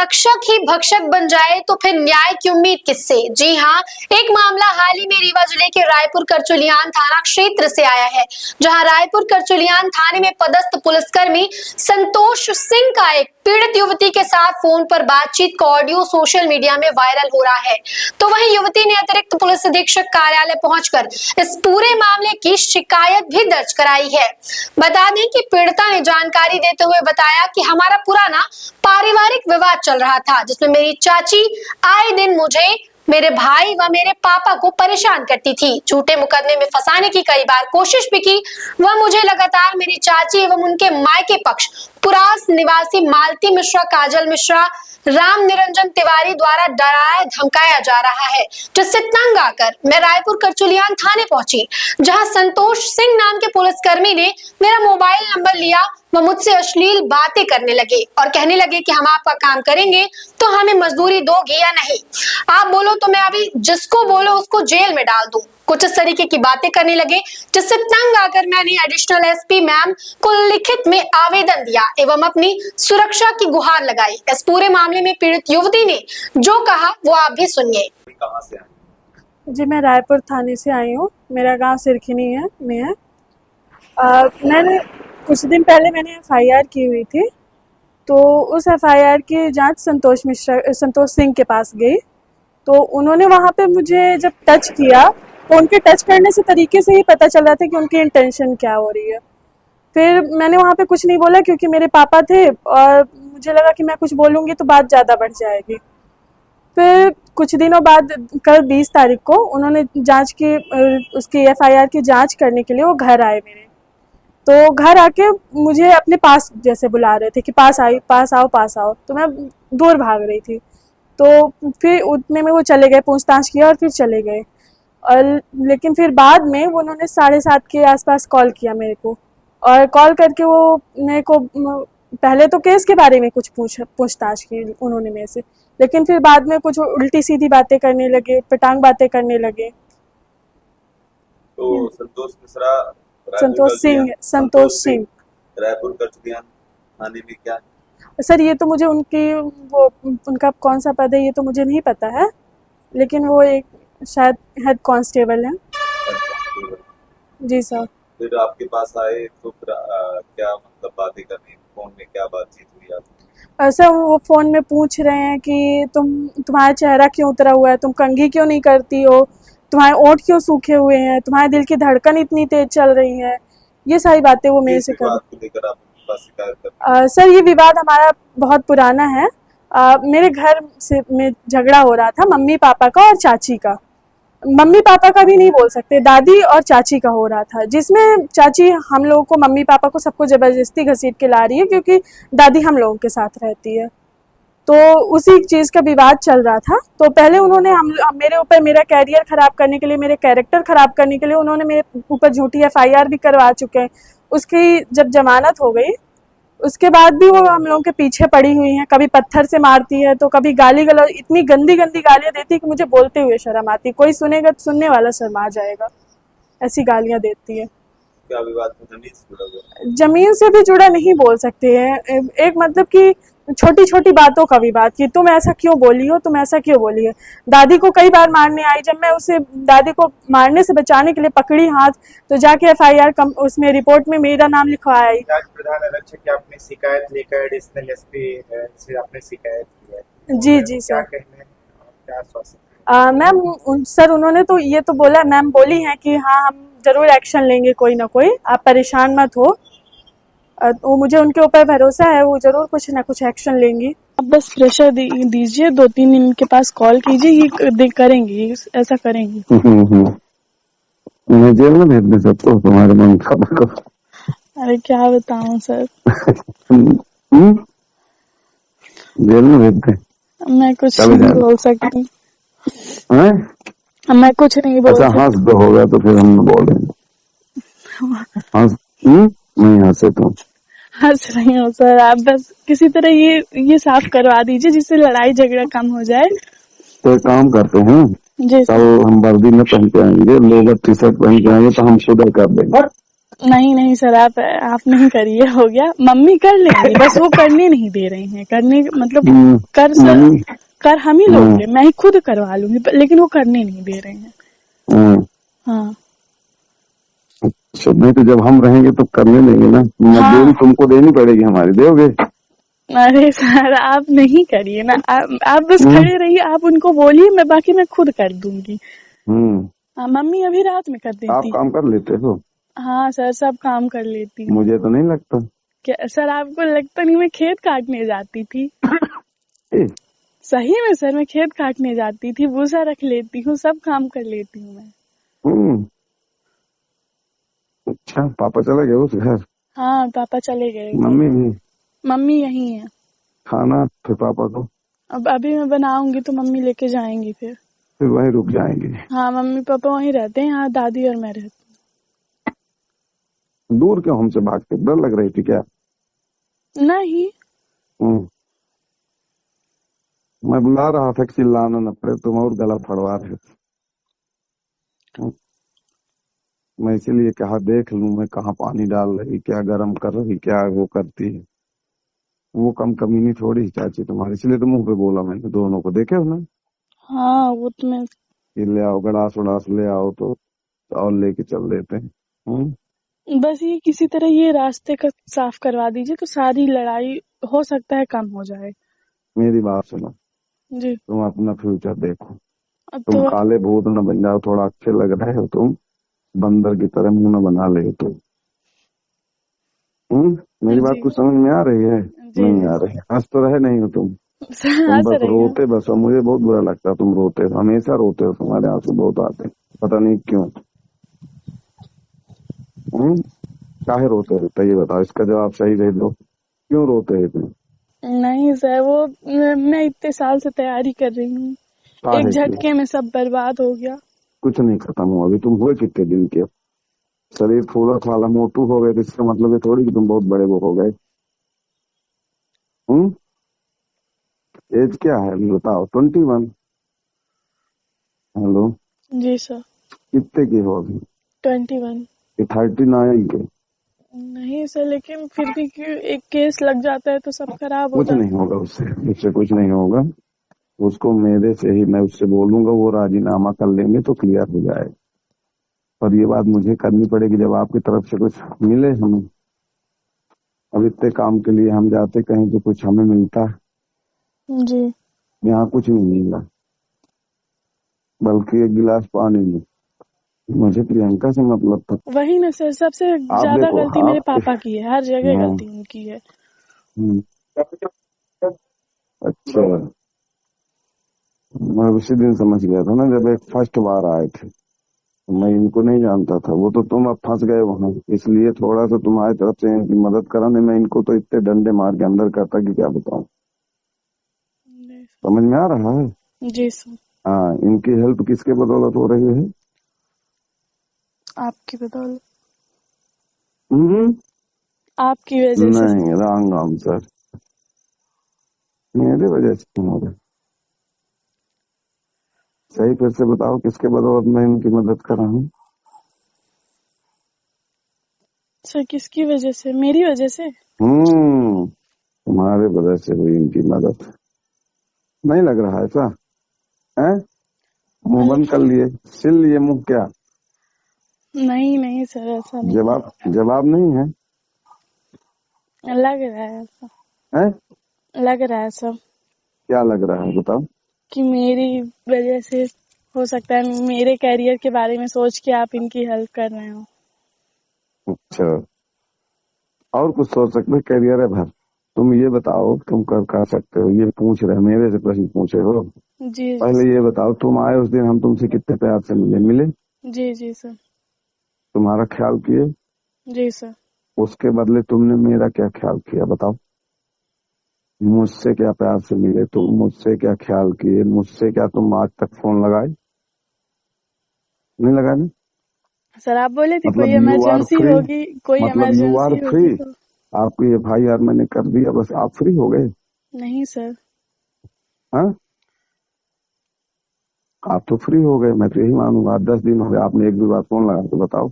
रक्षक ही भक्षक बन जाए तो फिर न्याय की उम्मीद किससे। जी हाँ, एक मामला हाल ही में रीवा जिले के रायपुर करचुलियान थाना क्षेत्र से आया है, जहां रायपुर करचुलियान थाने में पदस्थ पुलिसकर्मी संतोष सिंह का एक पीड़ित युवती के साथ फोन पर बातचीत का ऑडियो सोशल मीडिया में वायरल हो रहा है। तो वहीं युवती ने अतिरिक्त पुलिस अधीक्षक कार्यालय पहुंचकर इस पूरे मामले की शिकायत भी दर्ज कराई है। बता दें कि पीड़िता ने जानकारी देते हुए बताया कि हमारा पुराना पारिवारिक विवाद चल रहा था, जिसमें मेरी चाची आए दिन मुझे, मेरे भाई व मेरे पापा को परेशान करती थी। झूठे मुकदमे में फंसाने की कई बार कोशिश भी की। वह मुझे लगातार मेरी चाची एवं उनके मायके पक्ष पुरास निवासी मालती मिश्रा, काजल मिश्रा, राम निरंजन तिवारी द्वारा डराया धमकाया जा रहा है, जिससे तंग आकर मैं रायपुर करचुलियान थाने पहुंची, जहां संतोष सिंह नाम के पुलिसकर्मी ने मेरा मोबाइल नंबर लिया व मुझसे अश्लील बातें करने लगे और कहने लगे कि हम आपका काम करेंगे तो हमें मजदूरी दोगे या नहीं। आप बोलो तो मैं अभी जिसको बोलो उसको जेल में डाल दूं। कुछ इस तरीके की बातें करने लगे, जिससे तंग आकर मैंने एडिशनल एसपी मैम को लिखित में आवेदन दिया एवं अपनी सुरक्षा की गुहार लगाई। इस पूरे मामले में पीड़ित युवती ने जो कहा वो आप भी सुनिए। कहां से आए? जी, मैं रायपुर थाने से आई हूँ। मेरा गांव सिरखिनी है में है। मैंने कुछ दिन पहले मैंने एफआईआर की हुई थी, तो उस एफआईआर की जांच संतोष सिंह के पास गई। तो उन्होंने वहाँ पे मुझे जब टच किया तो उनके टच करने से तरीके से ही पता चल रहा था कि उनकी इंटेंशन क्या हो रही है। फिर मैंने वहाँ पे कुछ नहीं बोला क्योंकि मेरे पापा थे और मुझे लगा कि मैं कुछ बोलूँगी तो बात ज़्यादा बढ़ जाएगी। फिर कुछ दिनों बाद कल 20 तारीख को उन्होंने जांच की, उसकी एफआईआर की जांच करने के लिए वो घर आए मेरे। तो घर आके मुझे अपने पास जैसे बुला रहे थे कि पास आओ। तो मैं दूर भाग रही थी। तो फिर उतने में वो चले गए, पूछताछ किया और फिर चले गए। और लेकिन फिर बाद में वो उन्होंने 7:30 के आसपास कॉल किया मेरे को, और कॉल करके वो मेरे को पहले तो केस के बारे में कुछ पूछताछ की उन्होंने मेरे से, लेकिन फिर बाद में कुछ उल्टी सीधी बातें करने लगे, पटांग बातें करने लगे। तो संतोष सिंह रायपुर करचुलियान थाने में क्या? सर, ये तो मुझे उनका कौन सा पद है ये तो मुझे नहीं पता है, लेकिन वो एक शायद हेड कांस्टेबल है। जी सर। फिर आपके पास आए तो फिर क्या मतलब बातें करनी, फोन में क्या बातचीत हुई आपकी? सर, वो फोन में पूछ रहे हैं कि तुम्हारा चेहरा क्यों उतरा हुआ है, तुम कंघी क्यों नहीं करती हो, तुम्हारे ओंठ क्यों सूखे हुए हैं, तुम्हारे दिल की धड़कन इतनी तेज चल रही है। ये सारी बातें वो मेरे से सर, ये विवाद हमारा बहुत पुराना है। मेरे घर से में झगड़ा हो रहा था मम्मी पापा का और चाची का। मम्मी पापा का भी नहीं बोल सकते, दादी और चाची का हो रहा था, जिसमें चाची हम लोगों को, मम्मी पापा को सबको जबरदस्ती घसीट के ला रही है क्योंकि दादी हम लोगों के साथ रहती है। तो उसी चीज़ का विवाद चल रहा था। तो पहले उन्होंने मेरे ऊपर, मेरा कैरियर ख़राब करने के लिए, मेरे कैरेक्टर ख़राब करने के लिए उन्होंने मेरे ऊपर झूठी एफआईआर भी करवा चुके हैं। उसकी जब जमानत हो गई उसके बाद भी वो हम लोगों के पीछे पड़ी हुई हैं। कभी पत्थर से मारती है तो कभी गाली गलौज, इतनी गंदी गालियाँ देती है कि मुझे बोलते हुए शर्म आती। कोई सुनेगा तो सुनने वाला शर्मा जाएगा, ऐसी गालियाँ देती है। क्या विवाद जमीन से जुड़ा हुआ? जमीन से भी जुड़ा नहीं बोल सकते हैं, एक मतलब कि छोटी छोटी बातों का विवाद कि तुम ऐसा क्यों बोली हो, तुम ऐसा क्यों बोली है। दादी को कई बार मारने आई, जब मैं उसे दादी को मारने से बचाने के लिए पकड़ी हाथ, तो जाके एफआईआर उसमें रिपोर्ट में मेरा नाम लिखवाया। प्रधान आरक्षक की आपने शिकायत लेकर एडिशनल एसपी से आपने शिकायत की है? जी सर। क्या कहना है, क्या आश्वासन? मैम सर, उन्होंने तो ये तो बोला, मैम बोली हैं कि हाँ हम जरूर एक्शन लेंगे कोई ना कोई, आप परेशान मत हो। तो मुझे उनके ऊपर भरोसा है, वो जरूर कुछ ना कुछ एक्शन लेंगी। आप बस प्रेशर दीजिए, 2-3 दिन के पास कॉल कीजिए, ये करेंगी, ऐसा करेंगी। मैं जेल में भेज दे सबको, तुम्हारे मम्मी पापा को। अरे क्या बताऊं सर। जेल में भेज दे। मैं कुछ नहीं बोल सकती। मैं कुछ नहीं बोल सकती। हंस दो होगा तो फिर हम बोलेंगे। नहीं हंसे तुम। हंस रही हूँ सर, आप बस किसी तरह ये साफ करवा दीजिए जिससे लड़ाई झगड़ा कम हो जाए। तो काम करते हैं जी कल हम वर्दी में पहन के आएंगे, लोअर टी शर्ट पहन के आएंगे तो हम सुधर कर देंगे। नहीं नहीं सर, आप नहीं करिए, हो गया। मम्मी कर लेंगी, बस वो करने नहीं दे रही हैं। करने मतलब कर सर, मम्मी कर हम ही लोगे, मैं ही खुद करवा लूंगी, लेकिन वो करने नहीं दे रहे हैं। हाँ अच्छा, नहीं तो जब हम रहेंगे तो करने देंगे ना, मजदूरी हाँ। तुमको देनी पड़ेगी, हमारी दोगे? अरे सर आप नहीं करिए ना, आप बस हम्म, खड़े रहिए, आप उनको बोलिए, मैं बाकी मैं खुद कर दूंगी। हम्म। हाँ, मम्मी अभी रात में कर आप देती है। काम कर लेते हो? हाँ सर, सब काम कर लेती हूँ। मुझे तो नहीं लगता। क्या सर, आपको लगता नहीं मैं खेत काटने जाती थी? ए, सही में सर, मैं खेत काटने जाती थी, भूसा रख लेती हूँ, सब काम कर लेती हूँ मैं। हम्म। अच्छा, पापा चले गए उस घर? हाँ, पापा चले गए घर। मम्मी भी? मम्मी यहीं है। खाना फिर पापा को? अब अभी मैं बनाऊंगी तो मम्मी लेके जाएंगी फिर। फिर वहीं रुक जाएंगे? हाँ, मम्मी पापा वहीं रहते हैं, यहाँ दादी और मैं रहती दूर क्यों हमसे भागते, डर लग रही थी क्या? हूँ। नहीं। हम्म। मैं बुला रहा था कि चिल्लाना न पड़े, तुम और गला फड़वा रहे थे। मैं इसीलिए कहा देख लूं मैं, कहाँ पानी डाल रही, क्या गर्म कर रही, क्या वो करती है। वो कम कमीनी थोड़ी ही चाची तुम्हारी, इसलिए तो मुंह पे बोला मैंने, दोनों को देखे हो ना। हाँ वो तो मैं। ये ले आओ गड़ास उड़ास ले आओ तो और लेके चल देते हैं। बस ये किसी तरह ये रास्ते का साफ करवा दीजिए तो सारी लड़ाई हो सकता है कम हो जाए। मेरी बात सुनो, जी। तुम अपना फ्यूचर देखो। अब तुम तो काले भूत न बन जाओ, थोड़ा अच्छे लग रहे हो तुम, बंदर की तरह मुंह न बना ले तुम। मेरी बात जी कुछ समझ में आ रही है? जी नहीं जी आ रही, हंस तो रहे नहीं हो तुम। तुम हंस बस रही हूँ। रोते बस हो, मुझे बहुत बुरा लगता है तुम रोते हो, हमेशा रोते हो, तुम्हारे आंसू बहुत आते हैं, पता नहीं क्यों। हम्म काहे रोते रहते, ये बताओ, इसका जवाब सही दे दो, क्यों रोते हैं तुम? नहीं सर, वो मैं इतने साल से तैयारी कर रही हूँ, एक काहे की? झटके में सब बर्बाद हो गया। कुछ नहीं खत्म हुआ अभी, तुम हुए कितने दिन के? शरीर फूला फाला मोटू हो गए तो इसका मतलब ये थोड़ी कि तुम बहुत बड़े वो हो गए। हम्म एज क्या है अभी बताओ? 21? हेलो? जी सर। कितने की हो अभी? 21। ये 39 के? नहीं सर, लेकिन फिर भी एक केस लग जाता है तो सब खराब हो कुछ नहीं जाता होगा उससे, उससे कुछ नहीं होगा। उसको मेरे से ही मैं उससे बोलूंगा, वो राजीनामा कर लेंगे तो क्लियर हो जाए। पर ये बात मुझे करनी पड़ेगी जब आपकी तरफ से कुछ मिले हमें। अब इतने काम के लिए हम जाते कहीं तो कुछ हमें मिलता, है। जी। यहाँ कुछ नहीं मिला, बल्कि एक गिलास पानी में। मुझे प्रियंका से मतलब था। वही ना सर, सबसे आप ज्यादा देखो गलती मेरे आप। पापा की है, हर जगह हाँ, गलती उनकी है। हम्म, अच्छा। मैं उसी दिन समझ गया था ना जब एक फर्स्ट बार आए थे, तो मैं इनको नहीं जानता था, वो तो तुम अब फंस गए वहां, इसलिए थोड़ा सा तुम्हारी तरफ से इनकी मदद कराने में इनको तो इतने डंडे मार के अंदर करता कि क्या बताऊं। समझ में आ रहा है? जी सर। हाँ, इनकी हेल्प किसके बदौलत हो रही है? आपकी बदौलत। हम्म आपकी वजह से सर। नहीं, रॉन्ग आंसर। मेरे वजह से क्यों हो रहा है? सही फिर से बताओ, किसके बदौलत मैं इनकी मदद कर रहा हूँ? सर किसकी वजह से? मेरी वजह से। तुम्हारे वजह से हुई इनकी मदद। नहीं लग रहा है ऐसा? है? मुंह बंद कर लिए, सिल लिए मुंह क्या? नहीं नहीं सर, ऐसा नहीं जवाब जवाब नहीं है? है। लग रहा है ऐसा। है? लग रहा है सर क्या लग रहा है बताओ? कि मेरी वजह से हो सकता है, मेरे कैरियर के बारे में सोच के आप इनकी हेल्प कर रहे हो। अच्छा, और कुछ सोच सकते, करियर है भर। तुम ये बताओ, तुम कर सकते हो, ये पूछ रहे मेरे से प्रश्न पूछे हो। जी जी पहले ये बताओ, तुम आए उस दिन हम तुमसे कितने प्यार से मिले? जी जी सर। तुम्हारा ख्याल किए? जी सर। उसके बदले तुमने मेरा क्या ख्याल किया बताओ? मुझसे क्या प्यार से मिले तुम, मुझसे क्या ख्याल किए, मुझसे क्या तुम आज तक फोन लगाए? नहीं लगाए ना? सर आप बोले थे कोई मतलब यू आर इमरजेंसी फ्री, होगी, कोई मतलब यू आर इमरजेंसी फ्री। होगी तो। आपकी FIR मैंने कर दिया, बस आप फ्री हो गए? नहीं सर। हाँ, आप तो फ्री हो गए, मैं तो यही मानूंगा। 10 दिन हो गए आपने एक भी बार फोन लगा के बताओ।